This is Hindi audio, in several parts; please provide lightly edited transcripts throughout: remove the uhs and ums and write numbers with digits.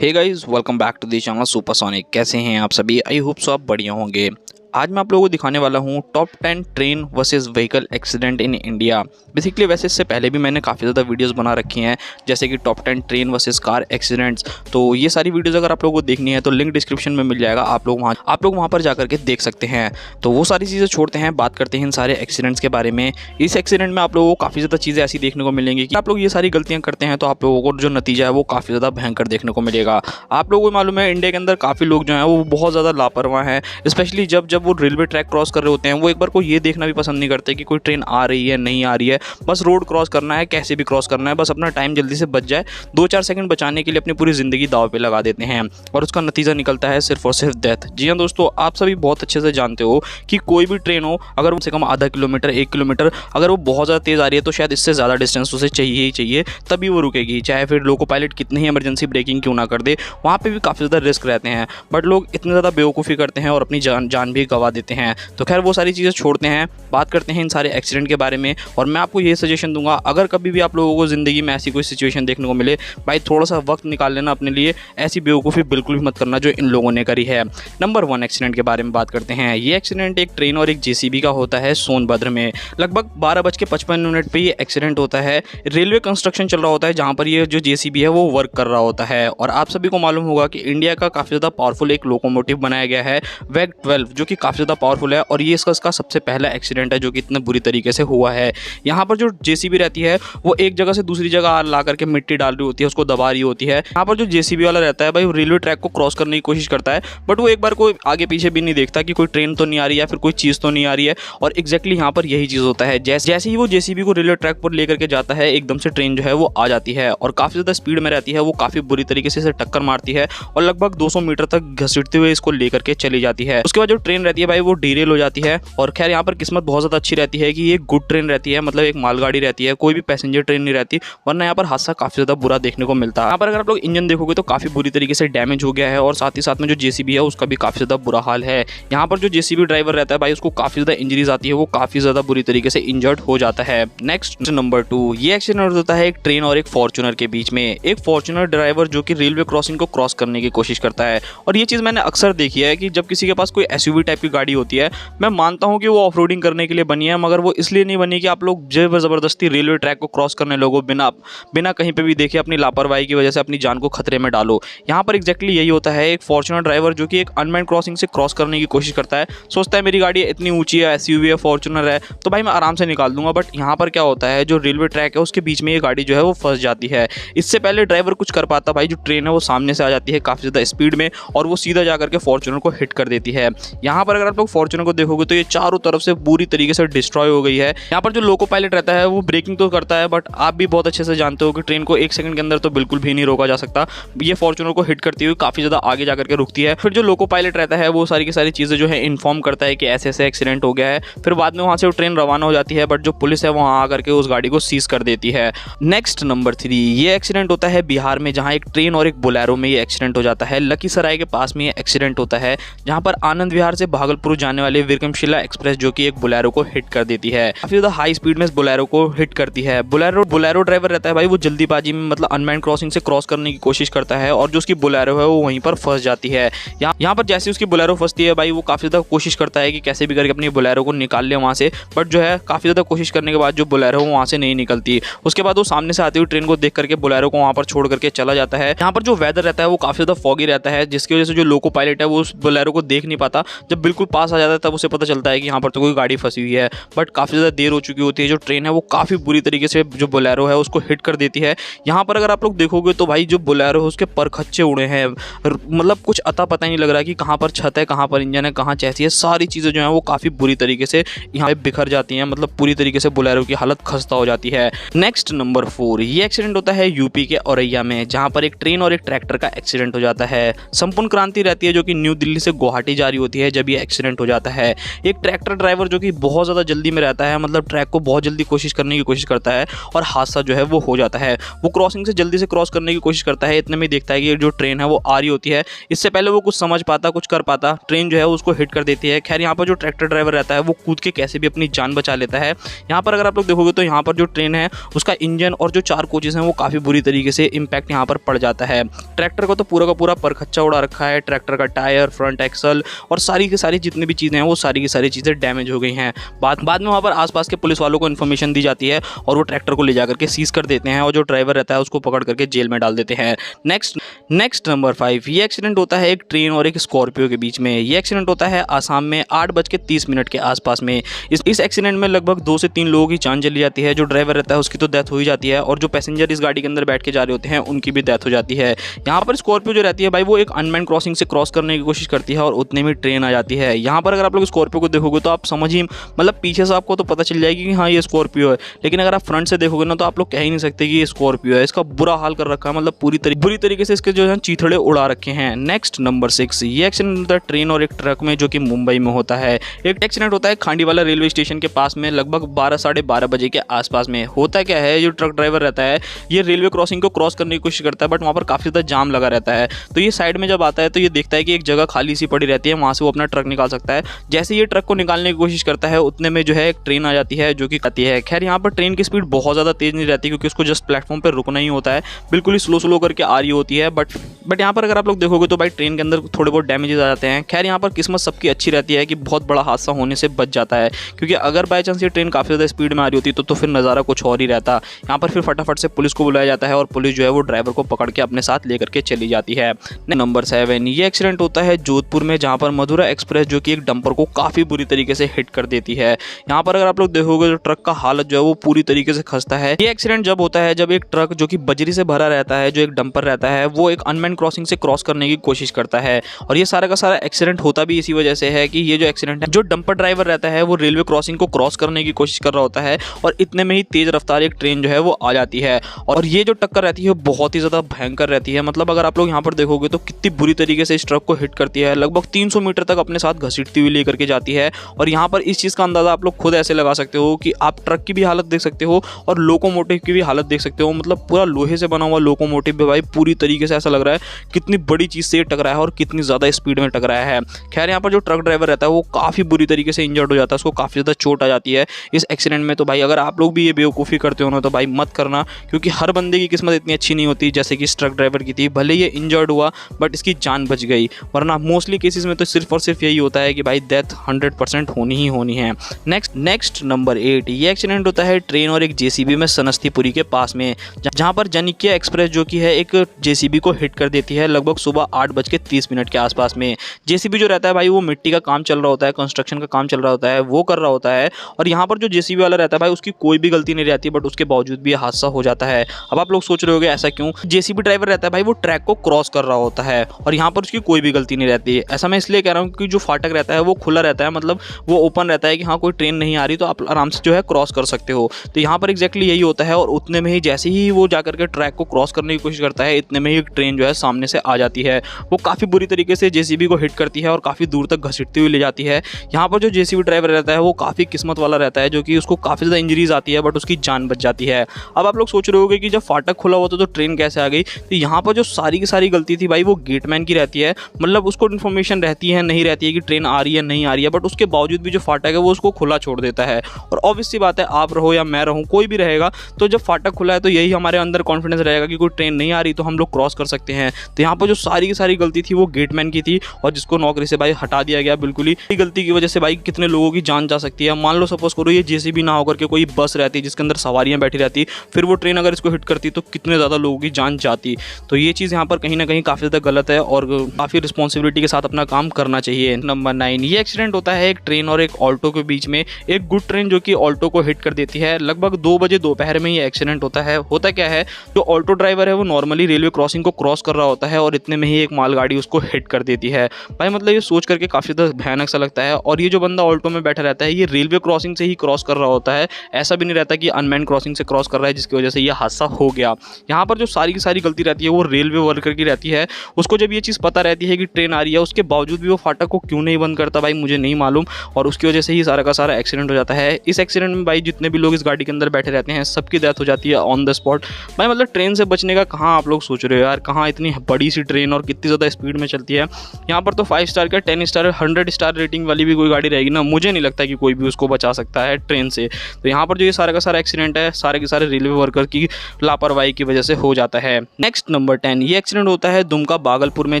Hey guys, welcome back to the channel Supersonic. कैसे हैं आप सभी? आई होप सो आप बढ़िया होंगे। आज मैं आप लोगों को दिखाने वाला हूँ top 10 train versus vehicle accident in India. Basically वैसे इससे पहले भी मैंने काफ़ी ज़्यादा वीडियोस बना रखी हैं, जैसे कि top 10 train versus car accidents. तो ये सारी वीडियोस अगर आप लोगों को देखनी है तो लिंक डिस्क्रिप्शन में मिल जाएगा, आप लोग वहाँ पर जा करके देख सकते हैं। तो वो सारी चीज़ें छोड़ते हैं, बात करते हैं इन सारे एक्सीडेंट्स के बारे में। इस एक्सीडेंट में आप लोगों को काफ़ी ज़्यादा चीज़ें ऐसी देखने को मिलेंगी कि आप लोग ये सारी गलतियाँ करते हैं तो आप लोगों को जो नतीजा है वो काफ़ी ज़्यादा भयंकर देखने को मिलेगा। आप लोगों को मालूम है इंडिया के अंदर काफ़ी लोग जो हैं वो बहुत ज़्यादा लापरवाह हैं, स्पेशली जब वो रेलवे ट्रैक क्रॉस कर रहे होते हैं। वो एक बार को ये देखना भी पसंद नहीं करते कि कोई ट्रेन आ रही है नहीं आ रही है, बस रोड क्रॉस करना है, कैसे भी क्रॉस करना है, बस अपना टाइम जल्दी से बच जाए। 2-4 सेकंड बचाने के लिए अपनी पूरी ज़िंदगी दांव पे लगा देते हैं और उसका नतीजा निकलता है सिर्फ और सिर्फ डेथ। जी हाँ दोस्तों, आप सभी बहुत अच्छे से जानते हो कि कोई भी ट्रेन हो, अगर कम से कम आधा किलोमीटर 1 किलोमीटर अगर वो बहुत ज़्यादा तेज़ आ रही है तो शायद इससे ज़्यादा डिस्टेंस उसे चाहिए ही चाहिए, तभी वो रुकेगी। चाहे फिर लोको पायलट कितनी ही इमरजेंसी ब्रेकिंग क्यों ना कर दे, वहाँ पर भी काफ़ी ज़्यादा रिस्क रहते हैं, बट लोग इतने ज़्यादा बेवकूफ़ी करते हैं और अपनी जान भी गंवा देते हैं। तो खैर वो सारी चीज़ें छोड़ते हैं, बात करते हैं इन सारे एक्सीडेंट के बारे में। और मैं आपको ये सजेशन दूंगा, अगर कभी भी आप लोगों को ज़िंदगी में ऐसी कोई सिचुएशन देखने को मिले, भाई थोड़ा सा वक्त निकाल लेना अपने लिए, ऐसी बेवकूफ़ी बिल्कुल भी मत करना जो इन लोगों ने करी है। नंबर 1 एक्सीडेंट के बारे में बात करते हैं। ये एक्सीडेंट एक ट्रेन और एक जेसीबी का होता है सोनभद्र में। लगभग 12:55 पे ये एक्सीडेंट होता है। रेलवे कंस्ट्रक्शन चल रहा होता है जहाँ पर ये जो जेसीबी है वो वर्क कर रहा होता है। और आप सभी को मालूम होगा कि इंडिया का काफ़ी ज़्यादा पावरफुल एक लोकोमोटिव बनाया गया है वैग 12, जो कि काफ़ी ज़्यादा पावरफुल है और ये इसका सबसे पहला एक्सीडेंट है जो कि इतने बुरी तरीके से हुआ है। यहाँ पर जो जेसीबी रहती है वो एक जगह से दूसरी जगह ला करके मिट्टी डाल रही होती है, उसको दबा रही होती है। यहाँ पर जो जेसीबी वाला रहता है भाई, वो रेलवे ट्रैक को क्रॉस करने की कोशिश करता है, बट वो एक बार कोई आगे पीछे भी नहीं देखता कि कोई ट्रेन तो नहीं आ रही है, फिर कोई चीज़ तो नहीं आ रही है। और एग्जैक्टली यहाँ पर यही चीज़ होता है। जैसे ही वो जेसीबी को रेलवे ट्रैक पर लेकर के जाता है, एकदम से ट्रेन जो है वो आ जाती है और काफ़ी ज़्यादा स्पीड में रहती है। वो काफ़ी बुरी तरीके से इसे टक्कर मारती है और लगभग 200 मीटर तक घसीटते हुए इसको लेकर के चली जाती है। उसके बाद जो ट्रेन रहती है भाई वो डीरेल हो जाती है। और खैर यहाँ पर किस्मत बहुत ज़्यादा अच्छी रहती है कि ये गुड ट्रेन रहती है, मतलब एक मालगाड़ी रहती है, कोई भी पैसेंजर ट्रेन नहीं रहती, वरना यहाँ पर हादसा काफ़ी ज़्यादा बुरा देखने को मिलता है। यहाँ पर अगर आप लोग इंजन देखोगे तो काफ़ी बुरी तरीके से डैमेज हो गया है और साथ ही साथ में जो जेसीबी है उसका भी काफ़ी ज़्यादा बुरा हाल है। यहाँ पर जो जेसीबी ड्राइवर रहता है भाई, उसको काफ़ी ज़्यादा इंजरीज आती है, वो काफ़ी ज़्यादा बुरी तरीके से इंजर्ड हो जाता है। नेक्स्ट नंबर 2, ये एक्सीडेंट होता है एक ट्रेन और एक फॉर्च्यूनर के बीच में। एक फॉर्च्यूनर ड्राइवर जो कि रेलवे क्रॉसिंग को क्रॉस करने की कोशिश करता है। और ये चीज़ मैंने अक्सर देखी है कि जब किसी के पास कोई एसयूवी टाइप की गाड़ी होती है, मैं मानता हूँ कि वो ऑफ रोडिंग करने के लिए बनी है, मगर वो इसलिए नहीं बनी कि आप लोग ज़बरदस्ती रेलवे ट्रैक को क्रॉस करने लोगो, बिना कहीं पे भी देखे अपनी लापरवाही की वजह से अपनी जान को खतरे में डालो। यहाँ पर एग्जैक्टली यही होता है। एक फॉर्च्यूनर ड्राइवर जो कि एक अनमैन्ड क्रॉसिंग से क्रॉस करने की कोशिश करता है, सोचता है मेरी गाड़ी इतनी ऊंची है, एसयूवी है, फॉर्च्यूनर है, तो भाई मैं आराम से निकाल दूंगा। बट यहाँ पर क्या होता है, जो रेलवे ट्रैक है उसके बीच में ये गाड़ी जो है वो फंस जाती है। इससे पहले ड्राइवर कुछ कर पाता भाई, जो ट्रेन है वो सामने से आ जाती है काफ़ी ज़्यादा स्पीड में और वो सीधा जा करके फॉर्च्यूनर को हिट कर देती है। यहाँ पर अगर आप लोग फॉर्च्यूनर को देखोगे तो ये चारों तरफ से पूरी तरीके से डिस्ट्रॉय हो गई है। यहाँ पर जो लोको पायलट रहता है वो ब्रेकिंग तो करता है, बट आप भी बहुत अच्छे से जानते हो कि ट्रेन को 1 सेकंड के अंदर तो बिल्कुल भी नहीं रोका जा सकता। ये फॉर्च्यूनर को हिट करती हुई काफ़ी ज़्यादा आगे जा करके रुकती है। फिर जो लोको पायलट रहता है वो सारी की सारी चीज़ें जो है इन्फॉर्म करता है कि ऐसे ऐसे एक्सीडेंट हो गया है। फिर बाद में वहाँ से वो ट्रेन रवाना हो जाती है, बट जो पुलिस है वहाँ आकर के उस गाड़ी को सीज कर देती है। नेक्स्ट नंबर 3, ये एक्सीडेंट होता है बिहार में, जहाँ एक ट्रेन और एक बोलेरो में ये एक्सीडेंट हो जाता है। लखीसराय के पास में ये एक्सीडेंट होता है, जहाँ पर आनंद विहार से भागलपुर जाने वाले विक्रमशिला एक्सप्रेस जो कि एक बोलेरो को हिट कर देती है। काफी ज़्यादा हाई स्पीड में इस बोलेरो को हिट करती है। बोलेरो ड्राइवर रहता है भाई, वो जल्दीबाजी में मतलब अनमैन्ड क्रॉसिंग से क्रॉस करने की कोशिश करता है और जो उसकी बोलेरो है वो वहीं पर फंस जाती है। यहाँ पर जैसे उसकी बोलेरो फंसती है भाई, वो काफ़ी ज़्यादा कोशिश करता है कि कैसे भी करके अपनी बोलेरो को निकाल ले वहाँ से, बट जो है काफ़ी ज़्यादा कोशिश करने के बाद जो बोलेरो वहाँ से नहीं निकलती। उसके बाद वो सामने से आती हुई ट्रेन को देख करके बोलेरो को वहाँ पर छोड़ करके चला जाता है। यहाँ पर जो वेदर रहता है वो काफ़ी ज़्यादा फॉगी रहता है, जिसकी वजह से जो लोको पायलट है वो उस बोलेरो को देख नहीं पाता। जब बिल्कुल पास आ जाता है तब उसे पता चलता है कि यहाँ पर तो कोई गाड़ी फंसी हुई है, बट काफ़ी ज़्यादा देर हो चुकी होती है। जो ट्रेन है वो काफ़ी बुरी तरीके से जो बोलेरो है उसको हिट कर देती है। यहाँ पर अगर आप लोग देखोगे तो भाई जो बोलेरो है उसके परखच्चे उड़े हैं, मतलब कुछ अता पता नहीं लग रहा कि कहाँ पर छत है, कहाँ पर इंजन है, कहाँ चैसी है। सारी चीज़ें जो हैं वो काफ़ी बुरी तरीके से यहाँ पे बिखर जाती हैं, मतलब पूरी तरीके से बोलेरो की हालत खस्ता हो जाती है। नेक्स्ट नंबर 4, ये एक्सीडेंट होता है यूपी के औरैया में, जहाँ पर एक ट्रेन और एक ट्रैक्टर का एक्सीडेंट हो जाता है। संपूर्ण क्रांति रहती है जो कि न्यू दिल्ली से गुवाहाटी जा रही होती है, जब भी एक्सीडेंट हो जाता है। एक ट्रैक्टर ड्राइवर जो कि बहुत ज़्यादा जल्दी में रहता है, मतलब ट्रैक को बहुत जल्दी करने की कोशिश करता है और हादसा जो है वो हो जाता है। वो क्रॉसिंग से जल्दी से क्रॉस करने की कोशिश करता है, इतने में देखता है कि जो ट्रेन है वो आ रही होती है। इससे पहले वो कुछ समझ पाता, कुछ कर पाता, ट्रेन जो है उसको हिट कर देती है। खैर यहाँ पर जो ट्रैक्टर ड्राइवर रहता है वो कूद के कैसे भी अपनी जान बचा लेता है। यहाँ पर अगर आप लोग देखोगे तो यहाँ पर जो ट्रेन है उसका इंजन और जो 4 कोचेस हैं वो काफ़ी बुरी तरीके से इम्पैक्ट यहाँ पर पड़ जाता है। ट्रैक्टर को तो पूरा का पूरा परखच्चा उड़ा रखा है, ट्रैक्टर का टायर, फ्रंट एक्सल और सारी की सारी जितनी भी चीज़ें हैं वो सारी की सारी चीज़ें डैमेज हो गई हैं। बाद में वहाँ पर आसपास के पुलिस वालों को इन्फॉर्मेशन दी जाती है और वो ट्रैक्टर को ले जाकर के सीज कर देते हैं और जो ड्राइवर रहता है उसको पकड़ करके जेल में डाल देते हैं। नेक्स्ट नंबर 5, ये एक्सीडेंट होता है एक ट्रेन और एक स्कॉर्पियो के बीच में। ये एक्सीडेंट होता है आसाम में 8:30 के आसपास में। इस एक्सीडेंट में लगभग 2 से 3 लोगों की जान चली जाती है। जो ड्राइवर रहता है उसकी तो डेथ हो ही जाती है और जो पैसेंजर इस गाड़ी के अंदर बैठ के जा रहे होते हैं उनकी भी डेथ हो जाती है। यहाँ पर स्कॉर्पियो जो रहती है भाई वो एक अनमैन्ड क्रॉसिंग से क्रॉस करने की कोशिश करती है और उतने में ट्रेन आ जाती है। यहाँ पर अगर आप लोग स्कॉर्पियो को देखोगे तो आप समझ ही, मतलब पीछे से आपको तो पता चल जाएगी कि हाँ ये स्कॉर्पियो है, लेकिन अगर आप फ्रंट से देखोगे ना तो आप लोग कह ही नहीं सकते कि ये स्कॉर्पियो है। इसका बुरा हाल कर रखा है, मतलब बुरी तरीके से इसके जो है चीथड़े उड़ा रखे हैं। नेक्स्ट नंबर 6, ये एक्सीडेंट होता है ट्रेन और एक ट्रक में जो कि मुंबई में होता है। एक एक्सीडेंट होता है खांडीवाला रेलवे स्टेशन के पास में लगभग 12-12:30 बजे के आसपास में। होता क्या है, जो ट्रक ड्राइवर रहता है ये रेलवे क्रॉसिंग को क्रॉस करने की कोशिश करता है, बट वहाँ पर काफ़ी ज़्यादा जाम लगा रहता है। तो ये साइड में जब आता है तो ये देखता है कि एक जगह खाली सी पड़ी रहती है, वहाँ से वो अपना ट्रक निकाल सकता है। जैसे ये ट्रक को निकालने की कोशिश करता है उतने में जो है एक ट्रेन आ जाती है जो कि आती है। खैर यहाँ पर ट्रेन की स्पीड बहुत ज़्यादा तेज़ नहीं रहती क्योंकि उसको जस्ट प्लेटफॉर्म पर रुकना ही होता है, बिल्कुल ही स्लो करके आ रही होती है। बट यहाँ पर अगर आप लोग देखोगे तो भाई ट्रेन के अंदर थोड़े बहुत डैमेजेस आ जाते हैं। खैर यहाँ पर किस्मत सबकी अच्छी रहती है कि बहुत बड़ा हादसा होने से बच जाता है, क्योंकि अगर बाई चांस ये ट्रेन काफ़ी ज़्यादा स्पीड में आ रही होती तो फिर नज़ारा कुछ और ही रहता। यहाँ पर फिर फटाफट से पुलिस को बुलाया जाता है और पुलिस जो है वो ड्राइवर को पकड़ के अपने साथ लेकर के चली जाती है। नंबर 7, ये एक्सीडेंट होता है जोधपुर में, जहाँ पर मधुरा एक्सप्रेस जो कि एक डंपर को काफ़ी बुरी तरीके से हिट कर देती है। यहाँ पर अगर आप लोग देखोगे तो ट्रक का हालत जो है वो पूरी तरीके से खस्ता है। ये एक्सीडेंट जब होता है जब एक ट्रक जो कि बजरी से भरा रहता है, जो एक डंपर रहता है, वो एक अनमैन्ड क्रॉसिंग से क्रॉस करने की कोशिश करता है। और ये सारा का सारा एक्सीडेंट होता भी इसी वजह से है कि ये जो एक्सीडेंट है, जो डंपर ड्राइवर रहता है वो रेलवे क्रॉसिंग को क्रॉस करने की कोशिश कर रहा होता है और इतने में ही तेज रफ्तार एक ट्रेन जो है वो आ जाती है और ये जो टक्कर रहती है बहुत ही ज़्यादा भयंकर रहती है। मतलब अगर आप लोग यहाँ पर देखोगे तो कितनी बुरी तरीके से इस ट्रक को हिट करती है, लगभग 300 मीटर तक अपने साथ घसीटती हुई लेकर के जाती है। और यहाँ पर इस चीज़ का अंदाज़ा आप लोग खुद ऐसे लगा सकते हो कि आप ट्रक की भी हालत देख सकते हो और लोकोमोटिव की भी हालत देख सकते हो। मतलब पूरा लोहे से बना हुआ लोकोमोटिव भी भाई पूरी तरीके से ऐसा लग रहा है कितनी बड़ी चीज़ से टकराया है और कितनी ज़्यादा स्पीड में टकराया है। खैर यहाँ पर जो ट्रक ड्राइवर रहता है वो काफ़ी बुरी तरीके से इंजर्ड हो जाता है, उसको काफ़ी ज़्यादा चोट आ जाती है इस एक्सीडेंट में। तो भाई अगर आप लोग भी ये बेवकूफ़ी करते हो ना तो भाई मत करना, क्योंकि हर बंदे की किस्मत इतनी अच्छी नहीं होती जैसे कि इस ट्रक ड्राइवर की थी। भले ये इंजर्ड हुआ बट इसकी जान बच गई, वरना मोस्टली केसेस में तो सिर्फ और सिर्फ यही होता है कि भाई डेथ 100% होनी ही होनी है। नेक्स्ट नंबर 8, ये एक्सीडेंट होता है ट्रेन और एक जेसीबी में सनस्तीपुरी के पास में, जहां पर जनिकिया एक्सप्रेस जो कि है एक जेसीबी को हिट कर देती है लगभग सुबह 8:30 के आसपास में। जेसीबी जो रहता है भाई वो मिट्टी का काम चल रहा होता है, कंस्ट्रक्शन का काम चल रहा होता है, वो कर रहा होता है। और यहाँ पर जो जेसीबी वाला रहता है भाई उसकी कोई भी गलती नहीं रहती, बट उसके बावजूद भी हादसा हो जाता है। अब आप लोग सोच रहे होंगे ऐसा क्यों? जेसीबी ड्राइवर रहता है भाई वो ट्रैक को क्रॉस कर रहा होता है और यहाँ पर उसकी कोई भी गलती नहीं रहती है। ऐसा मैं इसलिए कह रहा हूँ कि जो फाटक रहता है वो खुला रहता है, मतलब वो ओपन रहता है कि हाँ कोई ट्रेन नहीं आ रही तो आप आराम से जो है क्रॉस कर सकते हो। तो यहाँ पर एग्जैक्टली यही होता है और उतने में ही जैसे ही वो जाकर के ट्रैक को क्रॉस करने की कोशिश करता है इतने में ही एक ट्रेन जो है सामने से आ जाती है। वो काफ़ी बुरी तरीके से जेसीबी को हिट करती है और काफ़ी दूर तक घसीटती हुई ले जाती है। यहाँ पर जो जेसीबी ड्राइवर रहता है वो काफ़ी किस्मत वाला रहता है, जो कि उसको काफ़ी ज़्यादा इंजरीज आती है बट उसकी जान बच जाती है। अब आप लोग सोच रहे होगे कि जब फाटक खुला हुआ तो ट्रेन कैसे आ गई? तो यहाँ पर जो सारी की सारी गलती थी भाई वो गेटमैन की रहती है। मतलब उसको इन्फॉर्मेशन रहती है नहीं रहती है कि ट्रेन आ रही है नहीं आ रही है, बट उसके बावजूद भी जो फाटक है वो उसको खुला छोड़ देता है। और ऑब्वियस सी बात है आप रहो या मैं रहूँ कोई भी रहेगा तो जब फाटक खुला है तो यही हमारे अंदर कॉन्फिडेंस रहेगा कि कोई ट्रेन नहीं आ रही तो हम लोग क्रॉस कर सकते हैं। तो यहाँ पर जो सारी की सारी गलती थी वो गेटमैन की थी और जिसको नौकरी से भाई हटा दिया गया। बिल्कुल ही गलती की वजह से भाई कितने लोगों की जान जा सकती है। मान लो सपोज करो ये जेसीबी ना होकर के कोई बस रहती जिसके अंदर सवारियां बैठी रहती, फिर वो ट्रेन अगर इसको हिट करती तो कितने ज़्यादा लोगों की जान जाती। तो ये चीज़ यहाँ पर कहीं ना कहीं काफ़ी ज़्यादा गलत है और काफ़ी रिस्पॉन्सिबिलिटी के साथ अपना काम करना चाहिए। नंबर 9, ये एक्सीडेंट होता है एक ट्रेन और एक ऑल्टो के बीच में। एक गुड ट्रेन जो कि ऑल्टो को हिट कर देती है लगभग 2 बजे दोपहर में ये एक्सीडेंट होता है। होता क्या है, जो ऑल्टो ड्राइवर है वो नॉर्मली रेलवे क्रॉसिंग को क्रॉस कर रहा रहा होता है और इतने में ही एक मालगाड़ी उसको हिट कर देती है। भाई मतलब ये सोच करके काफ़ी ज़्यादा भयानक सा लगता है। और ये जो बंदा ऑल्टो में बैठा रहता है ये रेलवे क्रॉसिंग से ही क्रॉस कर रहा होता है, ऐसा भी नहीं रहता कि अनमैन क्रॉसिंग से क्रॉस कर रहा है जिसकी वजह से ये हादसा हो गया। यहाँ पर जो सारी की सारी गलती रहती है वो रेलवे वर्कर की रहती है। उसको जब ये चीज़ पता रहती है कि ट्रेन आ रही है, उसके बावजूद भी वो फाटक को क्यों नहीं बंद करता भाई मुझे नहीं मालूम, और उसकी वजह से ही सारा का सारा एक्सीडेंट हो जाता है। इस एक्सीडेंट में भाई जितने भी लोग इस गाड़ी के अंदर बैठे रहते हैं सबकी डेथ हो जाती है ऑन द स्पॉट। भाई मतलब ट्रेन से बचने का कहाँ आप लोग सोच रहे हो यार, कहाँ इतनी बड़ी सी ट्रेन और कितनी ज़्यादा स्पीड में चलती है। यहाँ पर तो 5 स्टार का 10 स्टार 100 स्टार रेटिंग वाली भी कोई गाड़ी रहेगी ना, मुझे नहीं लगता कि कोई भी उसको बचा सकता है ट्रेन से। तो यहाँ पर जो ये सारा का सारा एक्सीडेंट है सारे के सारे रेलवे वर्कर की लापरवाही की वजह से हो जाता है। नेक्स्ट नंबर 10, ये एक्सीडेंट होता है दुमका भागलपुर में,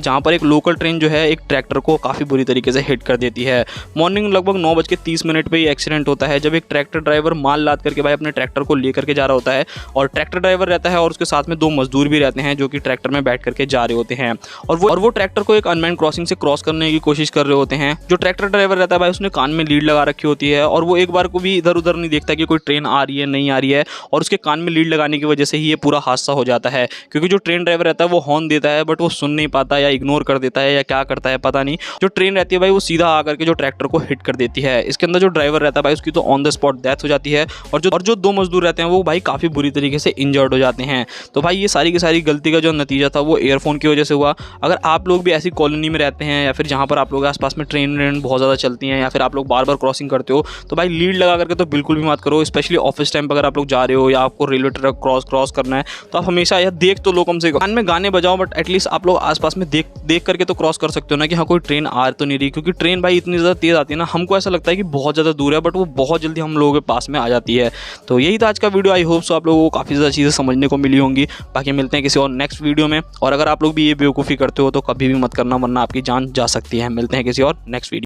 जहाँ पर एक लोकल ट्रेन जो है एक ट्रैक्टर को काफ़ी बुरी तरीके से हिट कर देती है। मॉर्निंग लगभग 9:30 पे ये एक्सीडेंट होता है, जब एक ट्रैक्टर ड्राइवर माल लाद करके भाई अपने ट्रैक्टर को लेकर के जा रहा होता है, और ट्रैक्टर ड्राइवर रहता है और उसके साथ में 2 मजदूर भी रहते हैं जो कि ट्रैक्टर में बैठ करके जा रहे होते हैं, और वो ट्रैक्टर को एक अनमैन क्रॉसिंग से क्रॉस करने की कोशिश कर रहे होते हैं। जो ट्रैक्टर ड्राइवर रहता है भाई उसने कान में लीड लगा रखी होती है और वो एक बार को भी इधर उधर नहीं देखता कि कोई ट्रेन आ रही है नहीं आ रही है, और उसके कान में लीड लगाने की वजह से ही ये पूरा हादसा हो जाता है। क्योंकि जो ट्रेन ड्राइवर रहता है वो हॉर्न देता है बट वो सुन नहीं पाता या इग्नोर कर देता है या क्या करता है पता नहीं। जो ट्रेन रहती है भाई वो सीधा आकर के जो ट्रैक्टर को हिट कर देती है। इसके अंदर जो ड्राइवर रहता है भाई उसकी तो ऑन द स्पॉट डेथ हो जाती है, और जो 2 मजदूर रहते हैं वो भाई काफ़ी बुरी तरीके से इंजर्ड हो जाते हैं। तो भाई ये सारी की सारी गलती का जो नतीजा था वो ईयरफोन की वजह से हुआ। अगर आप लोग भी ऐसी कॉलोनी में रहते हैं या फिर जहाँ पर आप लोग आसपास में ट्रेन बहुत ज़्यादा चलती हैं या फिर आप लोग बार बार क्रॉसिंग करते हो, तो भाई लीड लगा करके तो बिल्कुल भी मत करो। स्पेशली ऑफिस टाइम पर अगर आप लोग जा रहे हो या आपको रेलवे ट्रैक क्रॉस करना है तो आप हमेशा यह देख तो लो, कम से कम कान में गाने बजाओ बट एटलीस्ट आप लोग आसपास में देख करके तो क्रॉस कर सकते हो ना कि हाँ कोई ट्रेन आ तो नहीं रही। क्योंकि ट्रेन भाई इतनी ज़्यादा तेज़ आती है ना, हमको ऐसा लगता है कि बहुत ज़्यादा दूर है बट वो बहुत जल्दी हम लोगों के पास में आ जाती है। तो यही था आज का वीडियो। आई होप सो आप लोगों को काफ़ी ज़्यादा चीज़ें समझने को मिली होंगी। बाकी मिलते हैं किसी और नेक्स्ट वीडियो में, और अगर आप लोग भी ये बेवकूफ़ी करते हो तो कभी भी मत करना वरना आपकी जान जा सकती है। मिलते हैं किसी और नेक्स्ट वीडियो।